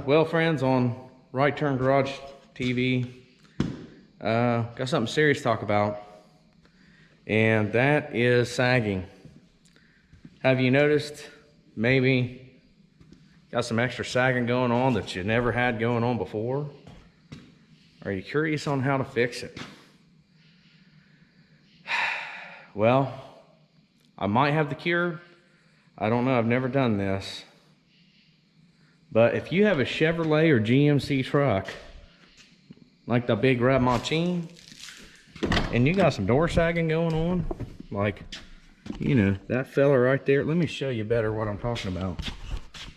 Well, friends, on Right Turn Garage TV, got something serious to talk about, and that is sagging. Have you noticed maybe got some extra sagging going on that you never had going on before? Are you curious on how to fix it? Well, I might have the cure. I don't know, I've never done this. But if you have a Chevrolet or GMC truck, like the big Red Machine, and you got some door sagging going on, like, you know, that fella right there. Let me show you better what I'm talking about.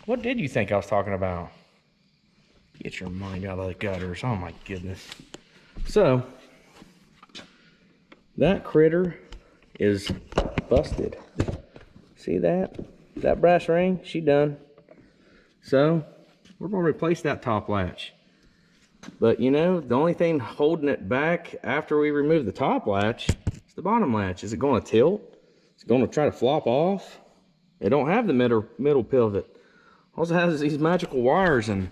What did you think I was talking about? Get your mind out of the gutters. Oh my goodness. So, that critter is busted. See that? That brass ring, she done. So, we're going to replace that top latch. But you know, the only thing holding it back after we remove the top latch is the bottom latch. Is it going to tilt? Is it going to try to flop off? It don't have the middle pivot. All it has is these magical wires, and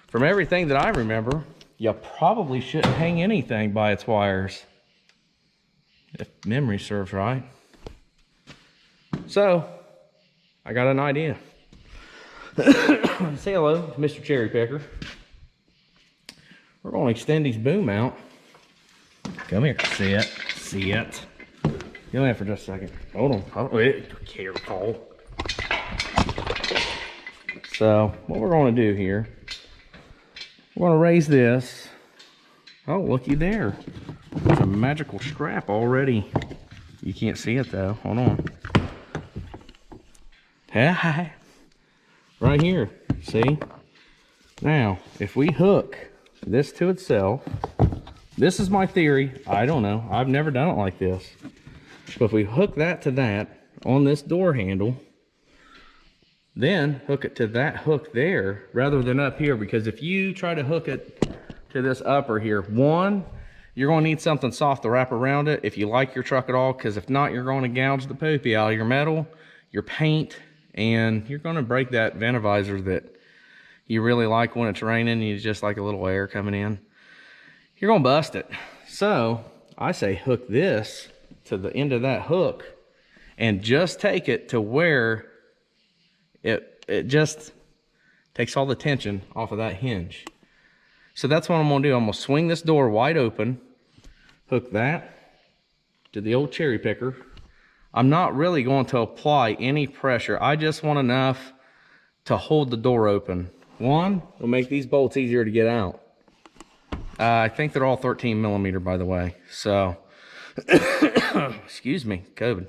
from everything that I remember, you probably shouldn't hang anything by its wires, if memory serves right. So, I got an idea. Say hello to Mr. Cherry Picker. We're going to extend these boom out. Come here, see it. Come here for just a second. Hold on. Oh, wait, careful. So, what we're going to do here, we're going to raise this. Oh, looky there. There's a magical strap already. You can't see it though. Hold on. Hi. Right here. See? Now, if we hook this to itself, this is my theory. I don't know. I've never done it like this. But if we hook that to that on this door handle, then hook it to that hook there rather than up here, because if you try to hook it to this upper here, one, you're going to need something soft to wrap around it if you like your truck at all, because if not, you're going to gouge the poopy out of your metal, your paint, and you're going to break that vent visor that you really like when it's raining and you just like a little air coming in. You're going to bust it. So I say hook this to the end of that hook and just take it to where it just takes all the tension off of that hinge. So that's what I'm going to do. I'm going to swing this door wide open, hook that to the old cherry picker. I'm not really going to apply any pressure. I just want enough to hold the door open. One, it'll make these bolts easier to get out. I think they're all 13 millimeter, by the way. So, excuse me, COVID.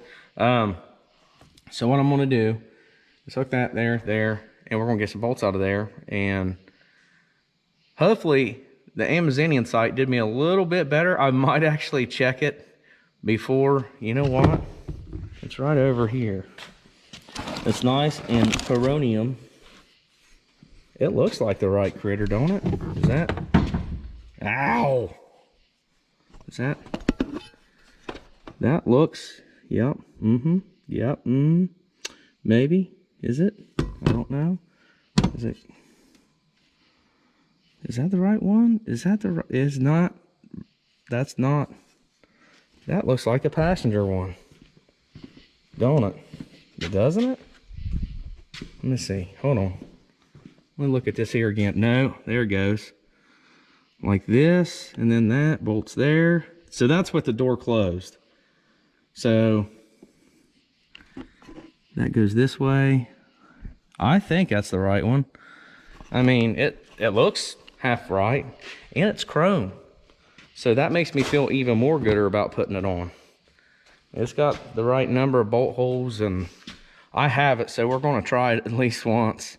So what I'm going to do is hook that there, and we're going to get some bolts out of there. And hopefully the Amazonian site did me a little bit better. I might actually check it before. You know what? It's right over here. It's nice and coronium. It looks like the right critter, don't it? Is that? Ow! Is that? That looks, yep, yep, maybe. Is it? I don't know. Is it? Is that the right one? Is that the right? Is not. That's not. That looks like a passenger one. Don't it? Doesn't it? Let me see. Hold on. Let me look at this here again. No, there it goes. Like this, and then that bolts there. So that's what the door closed. So that goes this way. I think that's the right one. I mean, it looks half right, and it's chrome. So that makes me feel even more gooder about putting it on. It's got the right number of bolt holes, and I have it, so we're going to try it at least once.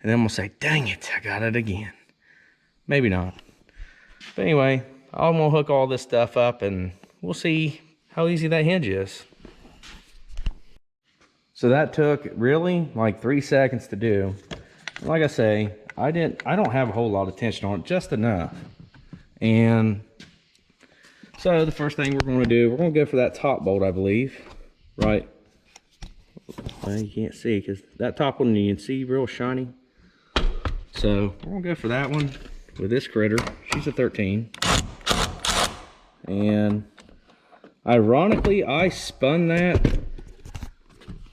And then we'll say, dang it, I got it again. Maybe not. But anyway, I'm going to hook all this stuff up, and we'll see how easy that hinge is. So that took really like 3 seconds to do. Like I say, I don't have a whole lot of tension on it, just enough. And so the first thing we're going to do, we're going to go for that top bolt, I believe. Right. Well, you can't see because that top one you can see real shiny. So we're gonna go for that one with this critter. She's a 13. And ironically, I spun that.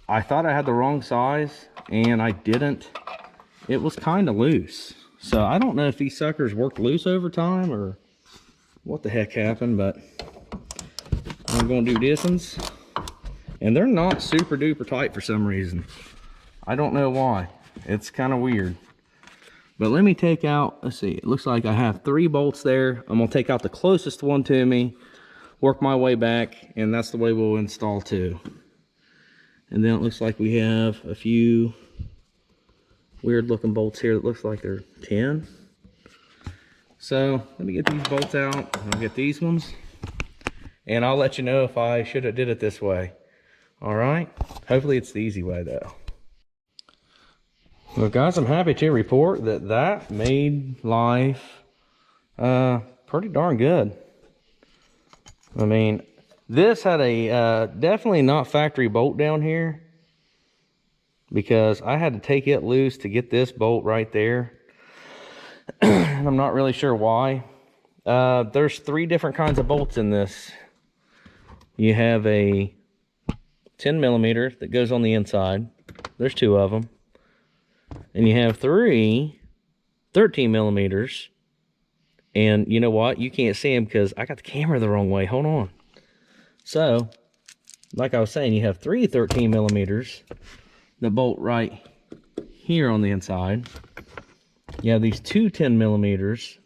I thought I had the wrong size, and I didn't. It was kind of loose. So I don't know if these suckers worked loose over time or what the heck happened, but I'm gonna do this ones. And they're not super duper tight for some reason. I don't know why. It's kind of weird. But let me take out, let's see, it looks like I have 3 bolts there. I'm gonna take out the closest one to me, work my way back, and that's the way we'll install 2. And then it looks like we have a few weird looking bolts here that looks like they're 10. So let me get these bolts out. I'll get these ones, and I'll let you know if I should have did it this way. All right, hopefully it's the easy way though. Well guys, I'm happy to report that that made life pretty darn good. I mean, this had a definitely not factory bolt down here, because I had to take it loose to get this bolt right there. And I'm not really sure why. There's 3 different kinds of bolts in this. You have a 10 millimeter that goes on the inside. There's 2 of them. And you have 3 13 millimeters. And you know what? You can't see them because I got the camera the wrong way. Hold on. So, like I was saying, you have 3 13 millimeters that bolt right here on the inside. You have these 2 10 millimeters.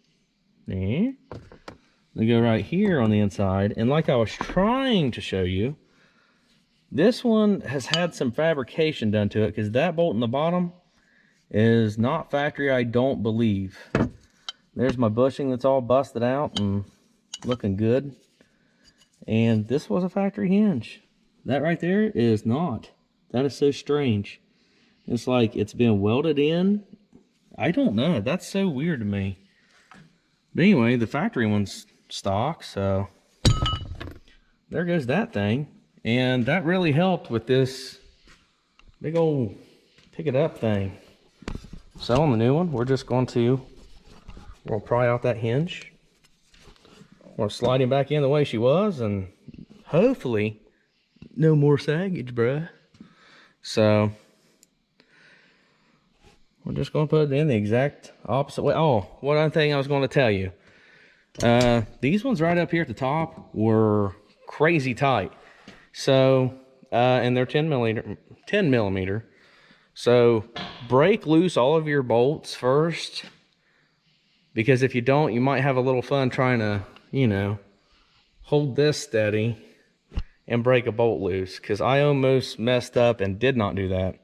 They go right here on the inside. And like I was trying to show you, this one has had some fabrication done to it, because that bolt in the bottom is not factory, I don't believe. There's my bushing that's all busted out and looking good. And this was a factory hinge. That right there is not. That is so strange. It's like it's been welded in. I don't know. That's so weird to me. But anyway, the factory one's stock, so there goes that thing. And that really helped with this big old pick it up thing. So on the new one, we're gonna pry out that hinge. We'll slide him back in the way she was, and hopefully no more saggage, bruh. So we're just gonna put it in the exact opposite way. Oh, one other thing I was gonna tell you. These ones right up here at the top were crazy tight. So, and they're 10 millimeter. So break loose all of your bolts first, because if you don't, you might have a little fun trying to, you know, hold this steady and break a bolt loose, because I almost messed up and did not do that.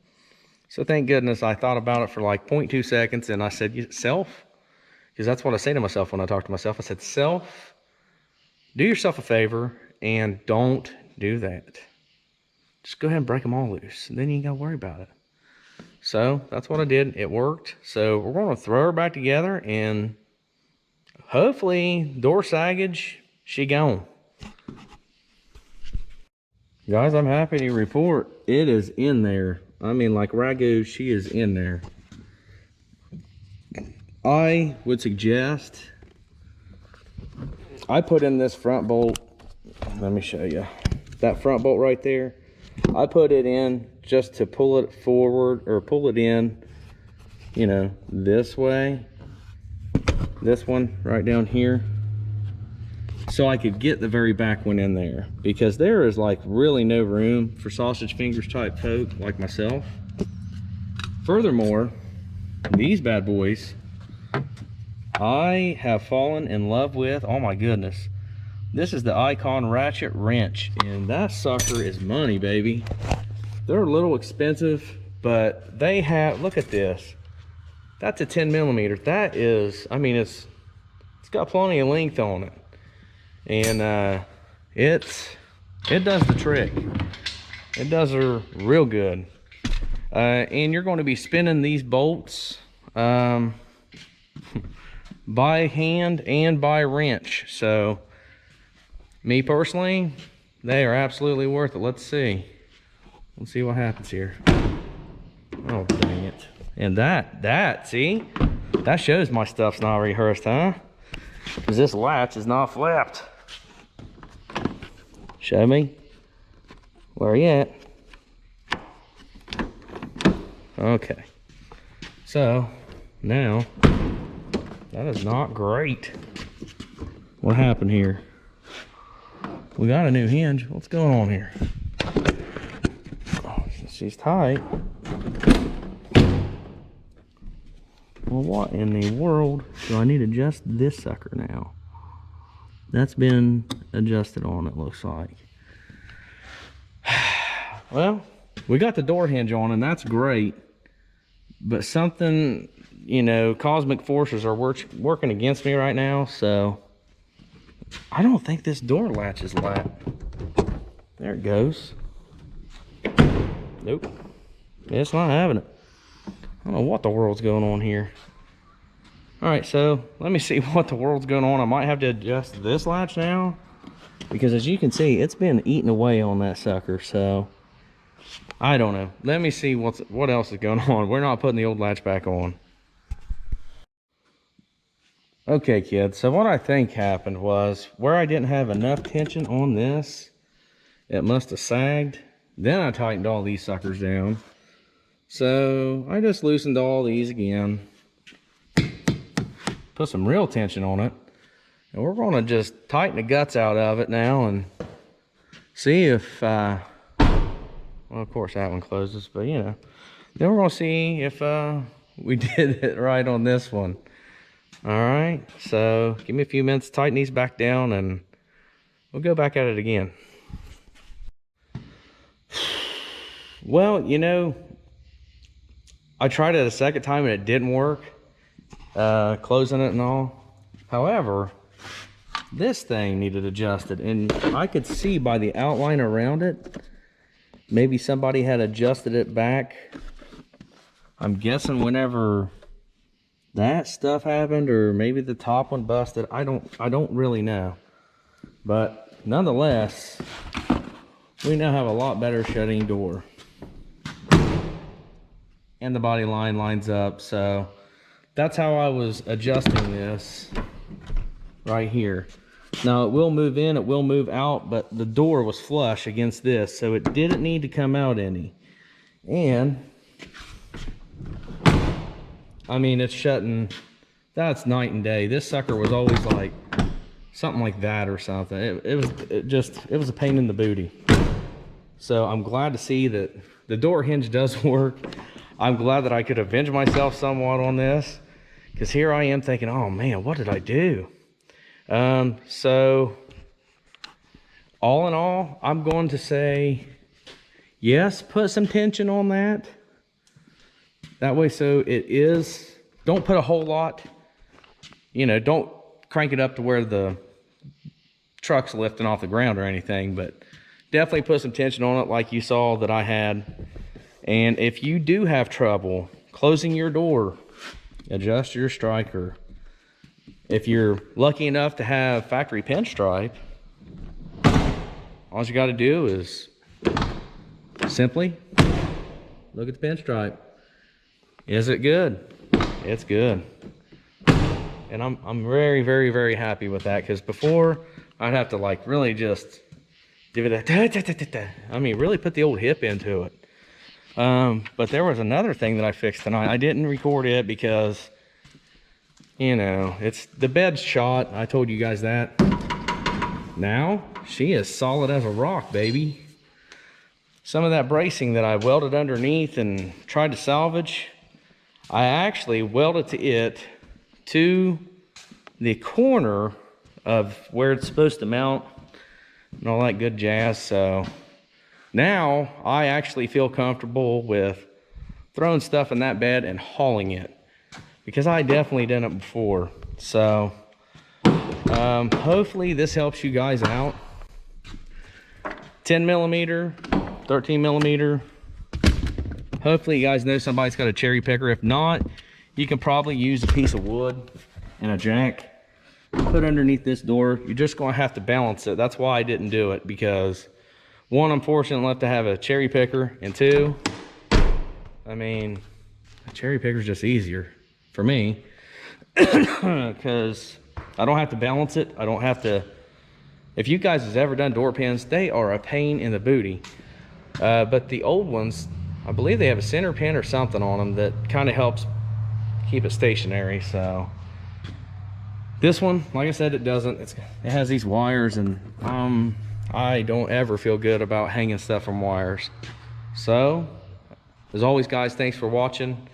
So thank goodness I thought about it for like 0.2 seconds, and I said, self, because that's what I say to myself when I talk to myself. I said, self, do yourself a favor and don't do that. Just go ahead and break them all loose, and then you ain't gotta worry about it. So that's what I did. It worked. So we're going to throw her back together, and hopefully door saggage, she gone. Guys, I'm happy to report it is in there. I mean, like ragu, she is in there. I would suggest I put in this front bolt. Let me show you that front bolt right there. I put it in just to pull it forward, or pull it in, you know, this way. This one right down here, so I could get the very back one in there, because there is like really no room for sausage fingers type folk like myself. Furthermore, these bad boys I have fallen in love with. Oh my goodness. This is the Icon ratchet wrench, and that sucker is money, baby. They're a little expensive, but they have, look at this. That's a 10 millimeter. That is, I mean, it's got plenty of length on it. And it does the trick. It does her real good. And you're going to be spinning these bolts by hand and by wrench. So me personally, they are absolutely worth it. Let's see what happens here. Oh dang it. And that see, That shows my stuff's not rehearsed, huh? Because this latch is not flapped. Show me. Where you at? Okay. So, now, that is not great. What happened here? We got a new hinge. What's going on here? Oh, she's tight. Well, what in the world do I need to adjust this sucker now? That's been adjusted on, it looks like. Well, we got the door hinge on, and that's great. But something, you know, cosmic forces are working against me right now, so I don't think this door latch is lat. There it goes. Nope. It's not having it. I don't know what the world's going on here. All right, so let me see what the world's going on. I might have to adjust this latch now, because as you can see, it's been eating away on that sucker, so I don't know. Let me see what else is going on. We're not putting the old latch back on. Okay, kids, so what I think happened was where I didn't have enough tension on this, it must have sagged. Then I tightened all these suckers down. So I just loosened all these again, put some real tension on it, and we're going to just tighten the guts out of it now and see if, well, of course that one closes, but you know, then we're going to see if we did it right on this one. All right, so give me a few minutes to tighten these back down and we'll go back at it again. Well, you know, I tried it a second time and it didn't work, closing it and all. However, this thing needed adjusted, and I could see by the outline around it, maybe somebody had adjusted it back. I'm guessing whenever that stuff happened, or maybe the top one busted. I don't really know. But nonetheless, we now have a lot better shutting door. And the body line lines up, so that's how I was adjusting this right here. Now it will move in, it will move out, but the door was flush against this, so it didn't need to come out any. And I mean, it's shutting, that's night and day. This sucker was always like something like that or something. It was a pain in the booty. So I'm glad to see that the door hinge does work. I'm glad that I could avenge myself somewhat on this, because here I am thinking, oh man, what did I do? So all in all, I'm going to say yes, put some tension on that. That way, so it is, don't put a whole lot, you know, don't crank it up to where the truck's lifting off the ground or anything, but definitely put some tension on it like you saw that I had. And if you do have trouble closing your door, adjust your striker. If you're lucky enough to have factory pinstripe, all you got to do is simply look at the pinstripe. Is it good? It's good. And I'm very, very, very happy with that, because before I'd have to like really just give it a, I mean, really put the old hip into it. But there was another thing that I fixed tonight. I didn't record it because, you know, it's the bed's shot. I told you guys that. Now she is solid as a rock, baby. Some of that bracing that I welded underneath and tried to salvage, I actually welded it to the corner of where it's supposed to mount and all that good jazz. So now I actually feel comfortable with throwing stuff in that bed and hauling it, because I definitely done it before. So hopefully this helps you guys out. 10 millimeter, 13 millimeter. Hopefully you guys know somebody's got a cherry picker. If not, you can probably use a piece of wood and a jack, put underneath this door. You're just going to have to balance it. That's why I didn't do it, because one, I'm fortunate enough to have a cherry picker, and two, I mean, a cherry picker is just easier for me. because I don't have to balance it. I don't have to. If you guys has ever done door pins, they are a pain in the booty. But the old ones, I believe they have a center pin or something on them that kind of helps keep it stationary. So this one, like I said, it doesn't. It has these wires, and I don't ever feel good about hanging stuff from wires. So as always, guys, thanks for watching.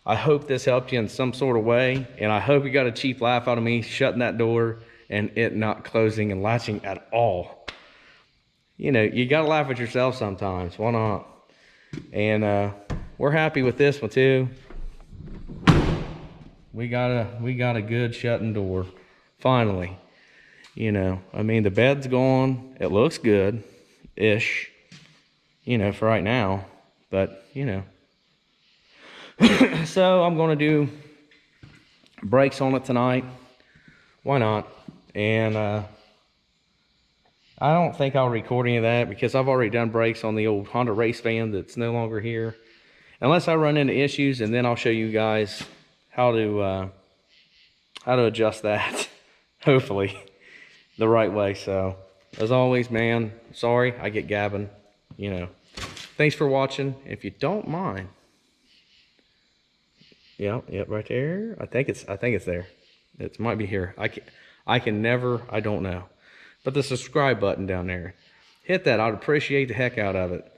I hope this helped you in some sort of way, and I hope you got a cheap laugh out of me shutting that door and it not closing and latching at all. You know, you gotta laugh at yourself sometimes. Why not? And we're happy with this one too. We got a good shutting door finally. You know, I mean, the bed's gone. It looks good ish, you know, for right now, but you know. So I'm gonna do brakes on it tonight. Why not? And I don't think I'll record any of that because I've already done brakes on the old Honda race van that's no longer here. Unless I run into issues, and then I'll show you guys how to adjust that, hopefully, the right way. So, as always, man, sorry I get gabbing, you know. Thanks for watching. If you don't mind, yep, right there. I think it's there. It might be here. I can never, I don't know. But the subscribe button down there, hit that. I'd appreciate the heck out of it.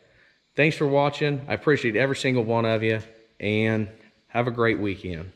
Thanks for watching. I appreciate every single one of you, and have a great weekend.